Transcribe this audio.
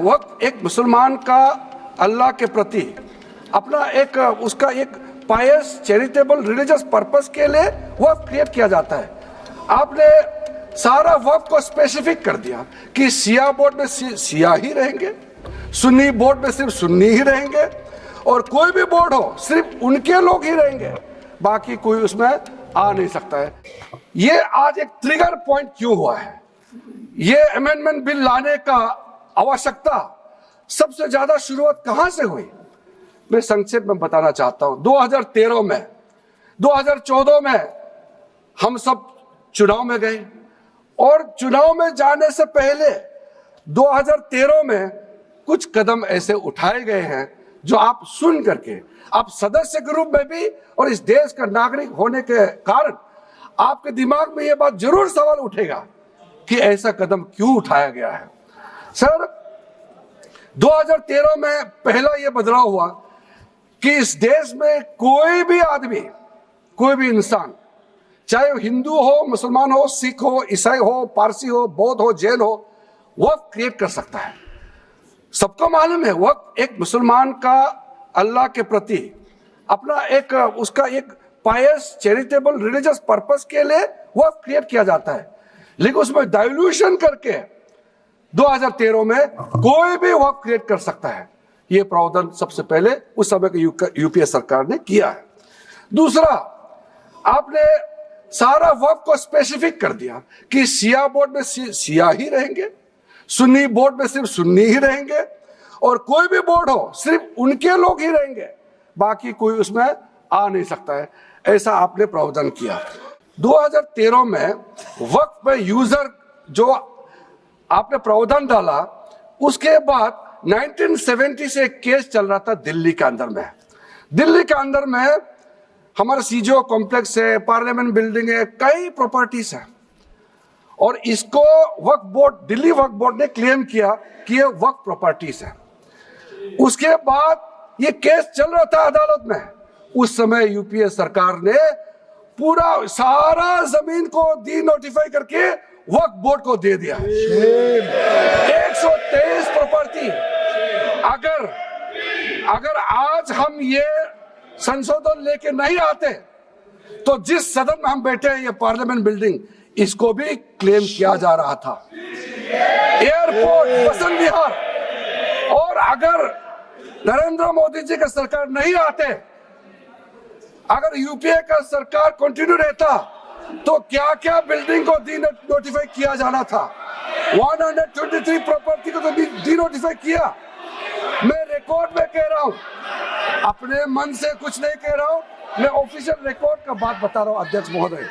वक्त एक मुसलमान का अल्लाह के प्रति अपना एक उसका एक पायस चैरिटेबल रिलीजियस पर्पस के लिए वक्त क्रिएट किया जाता है। आपने सारा वक्त को स्पेसिफिक कर दिया कि शिया बोर्ड में शिया ही रहेंगे, सुन्नी बोर्ड में सिर्फ सुन्नी ही रहेंगे, और कोई भी बोर्ड हो सिर्फ उनके लोग ही रहेंगे, बाकी कोई उसमें आ नहीं सकता है। ये आज एक ट्रिगर पॉइंट क्यों हुआ है? ये अमेंडमेंट बिल लाने का आवश्यकता सबसे ज्यादा शुरुआत कहां से हुई? मैं संक्षेप में बताना चाहता हूं। 2013 में 2014 में हम सब चुनाव में गए, और चुनाव में जाने से पहले 2013 में कुछ कदम ऐसे उठाए गए हैं जो आप सुन करके, आप सदस्य के रूप में भी और इस देश का नागरिक होने के कारण आपके दिमाग में यह बात जरूर सवाल उठेगा कि ऐसा कदम क्यों उठाया गया है। सर, 2013 में पहला यह बदलाव हुआ कि इस देश में कोई भी आदमी, कोई भी इंसान, चाहे वो हिंदू हो, मुसलमान हो, सिख हो, ईसाई हो, पारसी हो, बौद्ध हो, जैन हो, वक्त क्रिएट कर सकता है। सबको मालूम है वक्त एक मुसलमान का अल्लाह के प्रति अपना एक उसका एक पायस चैरिटेबल रिलीजियस पर्पस के लिए वक्त क्रिएट किया जाता है, लेकिन उसमें डाइल्यूशन करके 2013 में कोई भी वक्त क्रिएट कर सकता है। यह प्रावधान सबसे पहले उस समय की यूपीए सरकार ने किया है। दूसरा, आपने सारा वक्त को स्पेसिफिक कर दिया कि शिया बोर्ड में शिया ही रहेंगे, सुन्नी बोर्ड में सिर्फ सुन्नी ही रहेंगे, और कोई भी बोर्ड हो सिर्फ उनके लोग ही रहेंगे, बाकी कोई उसमें आ नहीं सकता है। ऐसा आपने प्रावधान किया। 2013 में वक्त पे यूजर जो आपने प्रावधान डाला, उसके बाद 1970 से एक केस चल रहा था दिल्ली के अंदर में। दिल्ली के अंदर में हमारा सीजीओ कॉम्प्लेक्स है, पार्लियामेंट बिल्डिंग है, कई प्रॉपर्टीज है, और इसको वक्फ बोर्ड, दिल्ली वक्फ बोर्ड ने क्लेम किया कि ये वक्फ प्रॉपर्टीज है। उसके बाद ये केस चल रहा था अदालत में। उस समय यूपीए सरकार ने पूरा सारा जमीन को डी नोटिफाई करके वक्फ बोर्ड को दे दिया। 123 प्रॉपर्टी। अगर आज हम ये संशोधन लेके नहीं आते तो जिस सदन में हम बैठे हैं, ये पार्लियामेंट बिल्डिंग, इसको भी क्लेम किया जा रहा था। एयरपोर्ट, बसंत विहार, और अगर नरेंद्र मोदी जी का सरकार नहीं आते, अगर यूपीए का सरकार कंटिन्यू रहता, तो क्या क्या बिल्डिंग को डी नोटिफाई किया जाना था। 123 प्रॉपर्टी को तो डी नोटिफाई किया। मैं रिकॉर्ड में कह रहा हूं, अपने मन से कुछ नहीं कह रहा हूं, मैं ऑफिशियल रिकॉर्ड का बात बता रहा हूं अध्यक्ष महोदय।